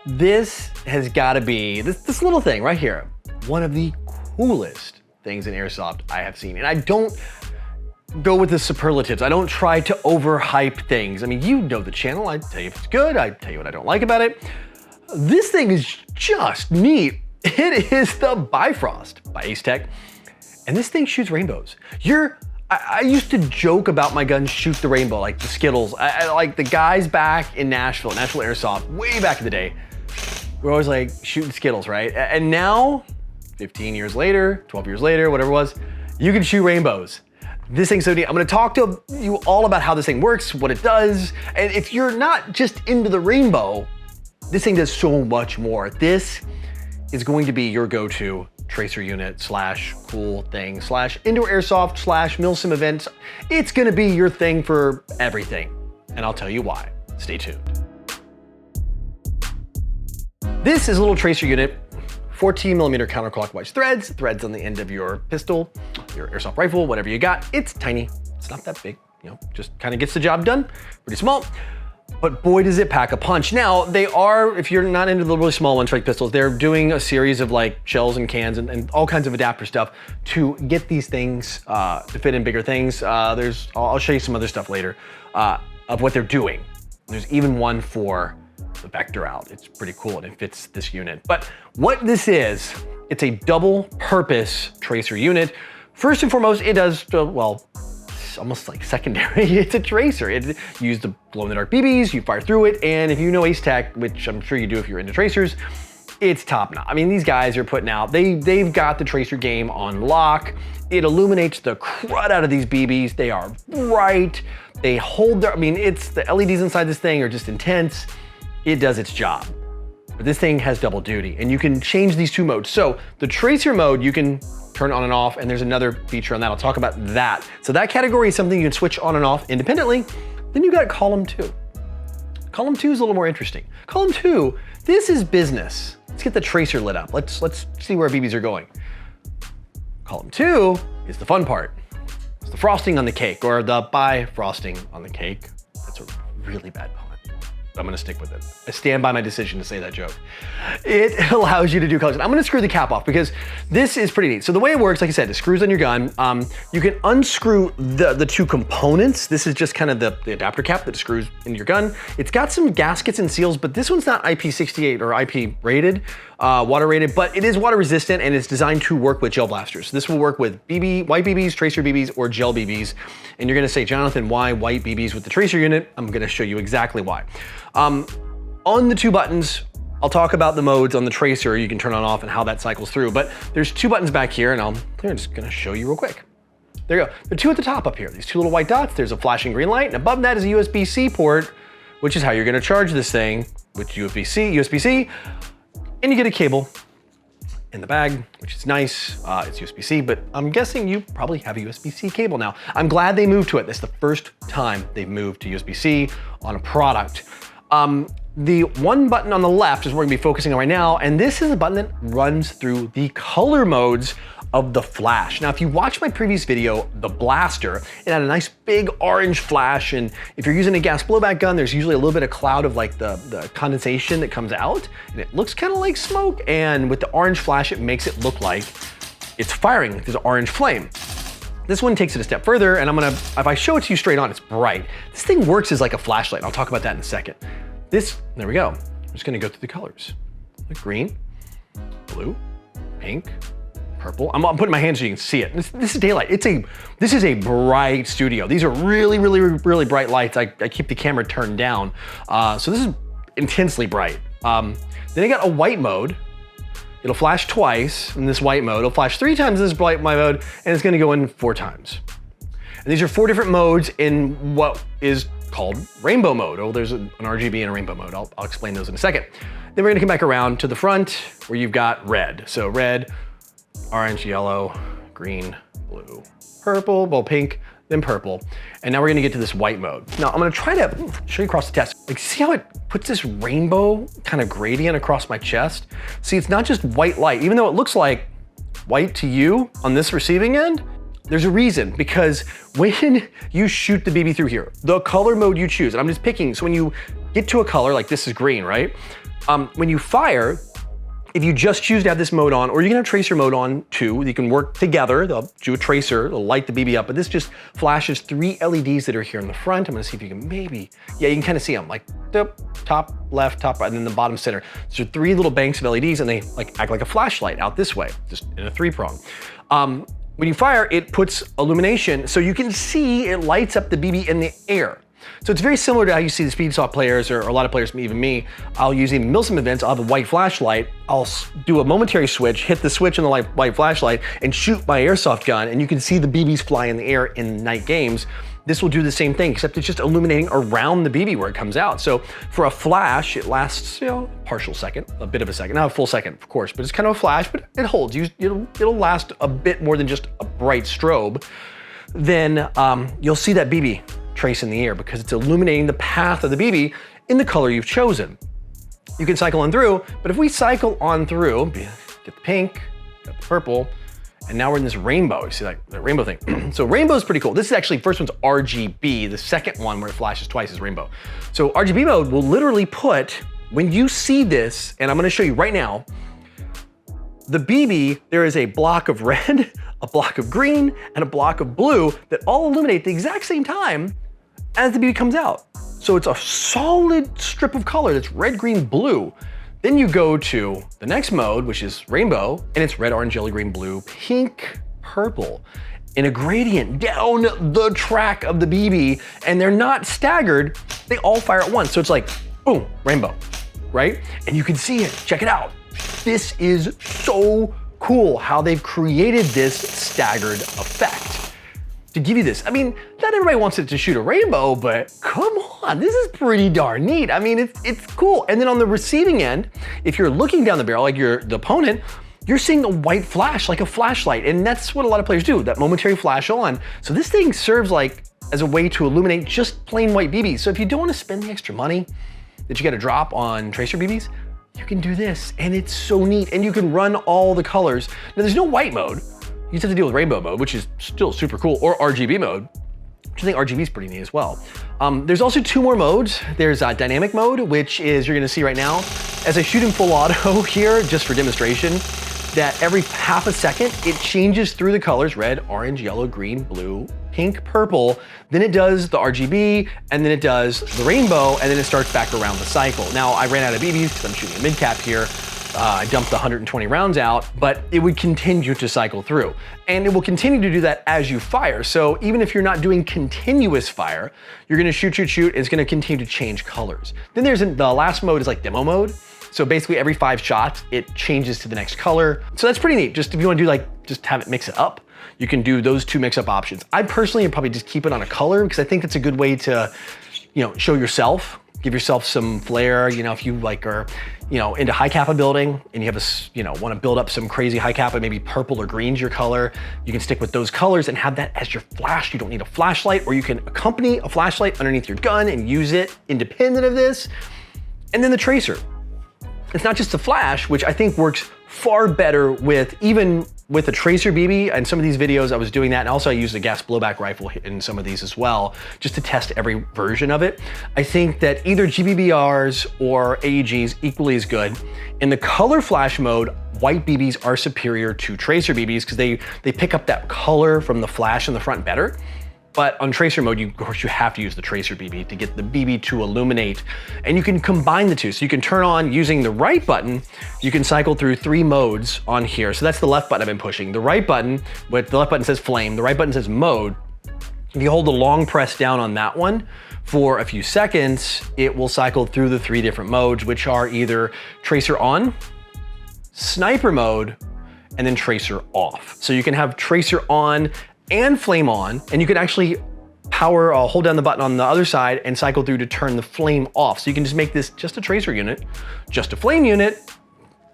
This has gotta be, this little thing right here, one of the coolest things in Airsoft I have seen. And I don't go with the superlatives. I don't try to overhype things. I mean, you know the channel. I tell you if it's good, I tell you what I don't like about it. This thing is just neat. It is the Bifrost by Acetech. And this thing shoots rainbows. I used to joke about my guns shoot the rainbow, like the Skittles. I like the guys back in Nashville Airsoft, way back in the day, we're always like shooting Skittles, right? And now, 15 years later, 12 years later, whatever it was, you can shoot rainbows. This thing's so neat. I'm gonna talk to you all about how this thing works, what it does, and if you're not just into the rainbow, this thing does so much more. This is going to be your go-to tracer unit slash cool thing slash indoor airsoft slash milsim events. It's gonna be your thing for everything, and I'll tell you why. Stay tuned. This is a little tracer unit, 14mm counterclockwise threads on the end of your pistol, your airsoft rifle, whatever you got. It's tiny, it's not that big, you know, just kind of gets the job done, pretty small. But boy, does it pack a punch. Now, they are, if you're not into the really small one-strike pistols, they're doing a series of like shells and cans and all kinds of adapter stuff to get these things to fit in bigger things. I'll show you some other stuff later of what they're doing. There's even one for the vector out. It's pretty cool and it fits this unit. But what this is, it's a double purpose tracer unit. First and foremost, it does, well, it's almost like secondary. It's a tracer. You use the glow in the dark BBs, you fire through it, and if you know Acetech, which I'm sure you do if you're into tracers, it's top notch. I mean, these guys are putting out, they've got the tracer game on lock. It illuminates the crud out of these BBs. They are bright. They hold their, I mean, it's the LEDs inside this thing are just intense. It does its job. But this thing has double duty, and you can change these two modes. So the tracer mode, you can turn on and off, and there's another feature on that. I'll talk about that. So that category is something you can switch on and off independently. Then you got column 2. Column 2 is a little more interesting. Column 2, this is business. Let's get the tracer lit up. Let's see where BBs are going. Column 2 is the fun part. It's the frosting on the cake, or the Bifrosting on the cake. That's a really bad pun. I'm gonna stick with it. I stand by my decision to say that joke. It allows you to do colors. I'm gonna screw the cap off because this is pretty neat. So the way it works, like I said, it screws on your gun. You can unscrew the two components. This is just kind of the adapter cap that screws into your gun. It's got some gaskets and seals, but this one's not IP68 or IP rated, water rated, but it is water resistant and it's designed to work with gel blasters. This will work with white BBs, tracer BBs, or gel BBs. And you're gonna say, Jonathan, why white BBs with the tracer unit? I'm gonna show you exactly why. On the two buttons, I'll talk about the modes on the tracer. You can turn on off and how that cycles through, but there's two buttons back here and I'm just gonna show you real quick. There you go. The two at the top up here, these two little white dots, there's a flashing green light, and above that is a USB-C port, which is how you're gonna charge this thing with USB-C, and you get a cable in the bag, which is nice. It's USB-C, but I'm guessing you probably have a USB-C cable now. I'm glad they moved to it. This is the first time they've moved to USB-C on a product. The one button on the left is what we're gonna be focusing on right now, and this is a button that runs through the color modes of the flash. Now, if you watch my previous video, the blaster, it had a nice big orange flash, and if you're using a gas blowback gun, there's usually a little bit of cloud of like the condensation that comes out, and it looks kind of like smoke, and with the orange flash, it makes it look like it's firing, like there's an orange flame. This one takes it a step further, and if I show it to you straight on, it's bright. This thing works as like a flashlight, and I'll talk about that in a second. There we go. I'm just gonna go through the colors. Like green, blue, pink, purple. I'm putting my hands so you can see it. This is daylight. This is a bright studio. These are really, really, really bright lights. I keep the camera turned down. So this is intensely bright. Then I got a white mode. It'll flash twice in this white mode. It'll flash 3 times in this bright mode, and it's gonna go in 4 times. And these are 4 different modes in what is called rainbow mode. Oh, there's an RGB and a rainbow mode. I'll explain those in a second. Then we're gonna come back around to the front where you've got red. So red, orange, yellow, green, blue, purple, well, pink, then purple. And now we're gonna get to this white mode. Now I'm gonna try to show you across the test. Like, see how it puts this rainbow kind of gradient across my chest? See, it's not just white light. Even though it looks like white to you on this receiving end, there's a reason, because when you shoot the BB through here, the color mode you choose, and I'm just picking, so when you get to a color, like this is green, right? When you fire, if you just choose to have this mode on, or you can have tracer mode on too, you can work together. They'll do a tracer, they'll light the BB up, but this just flashes 3 LEDs that are here in the front. I'm gonna see if you can maybe, yeah, you can kind of see them, like the top left, top right, and then the bottom center. So 3 little banks of LEDs, and they like act like a flashlight out this way, just in a 3-prong. When you fire, it puts illumination, so you can see it lights up the BB in the air. So it's very similar to how you see the Speedsoft players, or a lot of players, even me. I'll use in Milsim events, I'll have a white flashlight, I'll do a momentary switch, hit the switch on the white flashlight, and shoot my airsoft gun, and you can see the BBs fly in the air in night games. This will do the same thing, except it's just illuminating around the BB where it comes out. So for a flash, it lasts, you know, partial second, a bit of a second, not a full second, of course, but it's kind of a flash, but it holds. It'll last a bit more than just a bright strobe. Then you'll see that BB trace in the air because it's illuminating the path of the BB in the color you've chosen. You can cycle on through, but if we cycle on through, get the pink, got the purple, and now we're in this rainbow. You see that rainbow thing? So rainbow is pretty cool. This is actually, first one's RGB. The second one where it flashes twice is rainbow. So RGB mode will literally put, when you see this, and I'm gonna show you right now, the BB, there is a block of red, a block of green, and a block of blue that all illuminate at the exact same time as the BB comes out. So it's a solid strip of color that's red, green, blue. Then you go to the next mode, which is rainbow, and it's red, orange, yellow, green, blue, pink, purple, in a gradient down the track of the BB, and they're not staggered, they all fire at once. So it's like, boom, rainbow, right? And you can see it, check it out. This is so cool how they've created this staggered effect to give you this. I mean, not everybody wants it to shoot a rainbow, but come on, this is pretty darn neat. I mean, it's cool. And then on the receiving end, if you're looking down the barrel like you're the opponent, you're seeing a white flash like a flashlight. And that's what a lot of players do, that momentary flash on. So this thing serves like as a way to illuminate just plain white BBs. So if you don't want to spend the extra money that you got to drop on tracer BBs, you can do this, and it's so neat. And you can run all the colors. Now there's no white mode. You just have to deal with rainbow mode, which is still super cool, or RGB mode, which I think RGB is pretty neat as well. There's also 2 more modes. There's dynamic mode, which is, you're gonna see right now, as I shoot in full auto here, just for demonstration, that every half a second, it changes through the colors, red, orange, yellow, green, blue, pink, purple, then it does the RGB, and then it does the rainbow, and then it starts back around the cycle. Now, I ran out of BBs because I'm shooting a mid-cap here. I dumped the 120 rounds out, but it would continue to cycle through. And it will continue to do that as you fire. So even if you're not doing continuous fire, you're gonna shoot, and it's gonna continue to change colors. Then there's the last mode is like demo mode. So basically every 5 shots, it changes to the next color. So that's pretty neat. Just if you wanna do like, just have it mix it up, you can do those 2 mix-up options. I personally would probably just keep it on a color because I think that's a good way to, you know, show yourself, give yourself some flair. You know, if you like are, you know, into high kappa building and you have a, you know, want to build up some crazy high kappa, maybe purple or green's your color, you can stick with those colors and have that as your flash. You don't need a flashlight, or you can accompany a flashlight underneath your gun and use it independent of this. And then the tracer. It's not just a flash, which I think works far better with even with a tracer BB. And some of these videos I was doing that, and also I used a gas blowback rifle in some of these as well, just to test every version of it. I think that either GBBRs or AEGs equally as good. In the color flash mode, white BBs are superior to tracer BBs because they pick up that color from the flash in the front better. But on tracer mode, of course, you have to use the tracer BB to get the BB to illuminate. And you can combine the two. So you can turn on using the right button, you can cycle through 3 modes on here. So that's the left button I've been pushing. The right button, the left button says flame, the right button says mode. If you hold the long press down on that one for a few seconds, it will cycle through the 3 different modes, which are either tracer on, sniper mode, and then tracer off. So you can have tracer on and flame on, and you can actually hold down the button on the other side and cycle through to turn the flame off. So you can just make this just a tracer unit, just a flame unit,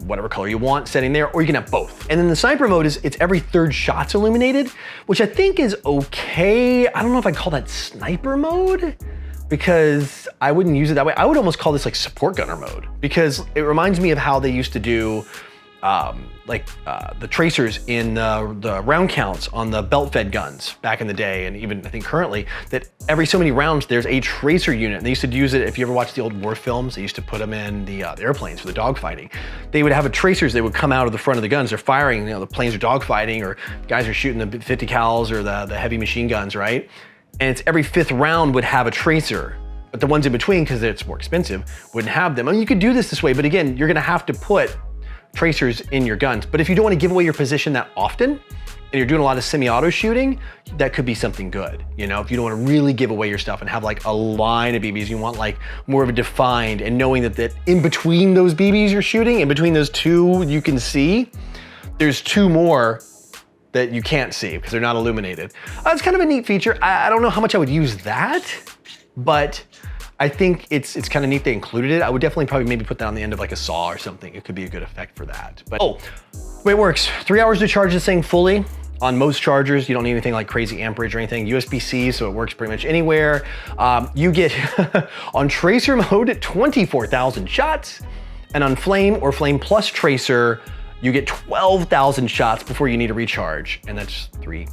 whatever color you want setting there, or you can have both. And then the sniper mode is it's every 3rd shot's illuminated, which I think is okay. I don't know if I'd call that sniper mode, because I wouldn't use it that way. I would almost call this like support gunner mode, because it reminds me of how they used to do the tracers in the round counts on the belt-fed guns back in the day, and even I think currently, that every so many rounds there's a tracer unit. And they used to use it, if you ever watched the old war films, they used to put them in the airplanes for the dogfighting. They would have a tracers that would come out of the front of the guns. They're firing, the planes are dogfighting, or guys are shooting the 50 cals or the heavy machine guns, right? And it's every 5th round would have a tracer. But the ones in between, because it's more expensive, wouldn't have them. I mean, you could do this way, but again, you're gonna have to put tracers in your guns. But if you don't want to give away your position that often, and you're doing a lot of semi-auto shooting, that could be something good. You know, if you don't want to really give away your stuff and have like a line of BBs, you want like more of a defined, and knowing that in between those BBs you're shooting, in between those 2 you can see, there's 2 more that you can't see because they're not illuminated. It's kind of a neat feature. I don't know how much I would use that, but I think it's kind of neat they included it. I would definitely probably maybe put that on the end of like a saw or something. It could be a good effect for that. But the way it works, 3 hours to charge this thing fully. On most chargers, you don't need anything like crazy amperage or anything. USB-C, so it works pretty much anywhere. You get on tracer mode at 24,000 shots, and on flame or flame plus tracer, you get 12,000 shots before you need a recharge, and that's 3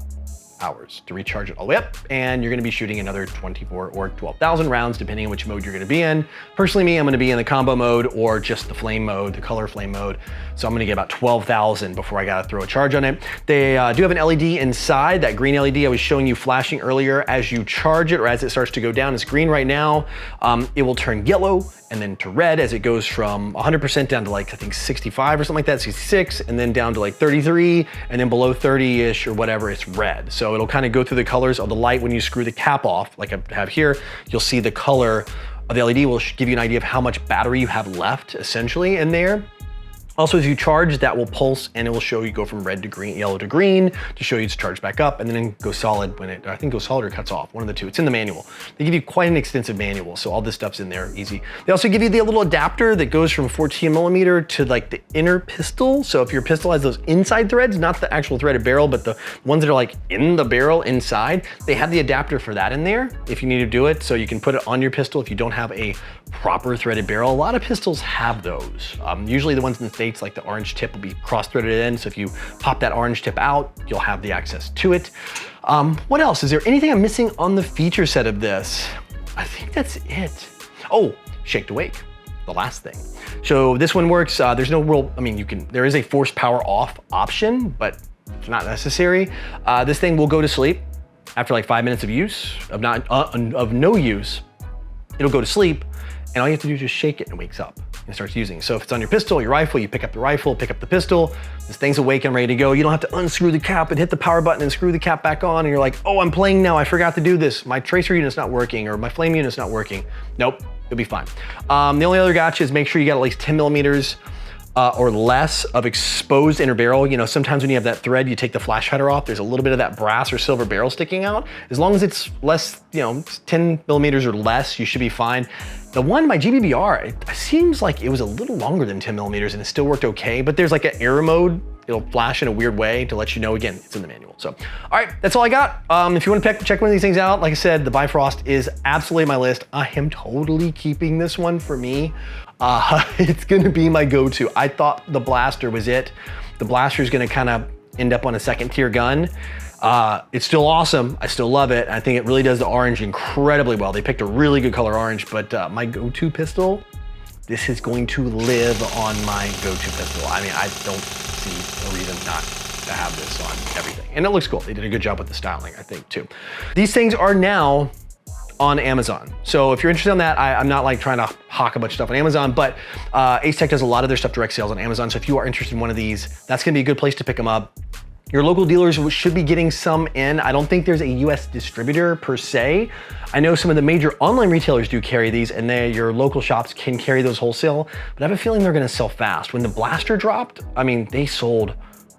hours to recharge it all the way up, and you're gonna be shooting another 24 or 12,000 rounds depending on which mode you're gonna be in. Personally, me, I'm gonna be in the combo mode or just the flame mode, the color flame mode. So I'm gonna get about 12,000 before I gotta throw a charge on it. They do have an LED inside. That green LED I was showing you flashing earlier. As you charge it or as it starts to go down, it's green right now. It will turn yellow and then to red as it goes from 100% down to like, I think 65 or something like that, 66, and then down to like 33, and then below 30-ish or whatever, it's red. So it'll kind of go through the colors of the light. When you screw the cap off, like I have here, you'll see the color of the LED will give you an idea of how much battery you have left, essentially, in there. Also, if you charge, that will pulse and it will show you go from red to green, yellow to green to show you it's charged back up, and then go solid when I think goes solid or cuts off, one of the 2. It's in the manual. They give you quite an extensive manual, so all this stuff's in there easy. They also give you the little adapter that goes from 14mm to like the inner pistol. So if your pistol has those inside threads, not the actual threaded barrel, but the ones that are like in the barrel inside, they have the adapter for that in there if you need to do it. So you can put it on your pistol if you don't have a proper threaded barrel. A lot of pistols have those. Usually the ones in the States, like the orange tip will be cross-threaded in. So if you pop that orange tip out, you'll have the access to it. What else? Is there anything I'm missing on the feature set of this? I think that's it. Oh, shake to wake, the last thing. So this one works, there's no real, I mean, there is a force power off option, but it's not necessary. This thing will go to sleep after like 5 minutes of use, of no use. It'll go to sleep, and all you have to do is just shake it and it wakes up and starts using. So if it's on your pistol, your rifle, you pick up the rifle, pick up the pistol, this thing's awake and ready to go. You don't have to unscrew the cap and hit the power button and screw the cap back on, and you're like, oh, I'm playing now, I forgot to do this. My tracer unit's not working, or my flame unit's not working. Nope, you'll be fine. The only other gotcha is make sure you got at least 10 millimeters or less of exposed inner barrel. You know, sometimes when you have that thread, you take the flash hider off, there's a little bit of that brass or silver barrel sticking out. As long as it's less, 10 millimeters or less, you should be fine. The one, my GBBR, it seems like it was a little longer than 10 millimeters and it still worked okay, but there's like an error mode. It'll flash in a weird way to let you know, again, it's in the manual. So, all right, that's all I got. If you want to check one of these things out, like I said, the Bifrost is absolutely my list. I am totally keeping this one for me. It's gonna be my go-to. I thought the blaster was it. The blaster is gonna kind of end up on a second tier gun. It's still awesome. I still love it. I think it really does the orange incredibly well. They picked a really good color orange, but my go-to pistol, this is going to live on my go-to pistol. I mean, I don't see a reason not to have this on everything. And it looks cool. They did a good job with the styling, I think, too. These things are now on Amazon. So if you're interested in that, I'm not like trying to hawk a bunch of stuff on Amazon, but Acetech does a lot of their stuff direct sales on Amazon. So if you are interested in one of these, that's gonna be a good place to pick them up. Your local dealers should be getting some in. I don't think there's a US distributor per se. I know some of the major online retailers do carry these, and your local shops can carry those wholesale, but I have a feeling they're gonna sell fast. When the blaster dropped, I mean, they sold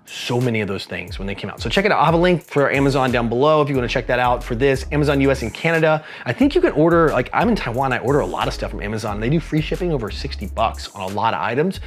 so many of those things when they came out. So check it out. I'll have a link for Amazon down below if you want to check that out for this. Amazon US and Canada. I think you can order, like I'm in Taiwan, I order a lot of stuff from Amazon. They do free shipping over 60 bucks on a lot of items.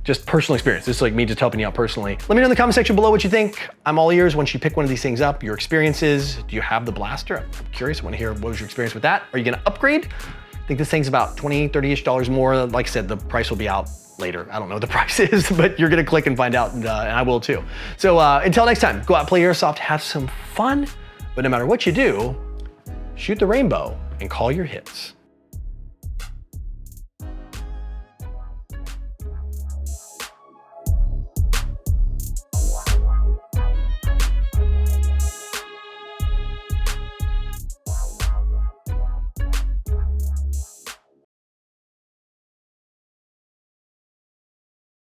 Just personal experience. This is like me just helping you out personally. Let me know in the comment section below what you think. I'm all ears once you pick one of these things up, your experiences. Do you have the blaster? I'm curious, I want to hear what was your experience with that? Are you gonna upgrade? I think this thing's about $20, $30-ish more. Like I said, the price will be out later. I don't know what the price is, but you're gonna click and find out, and I will too. So until next time, go out, play airsoft, have some fun, but no matter what you do, shoot the rainbow and call your hits.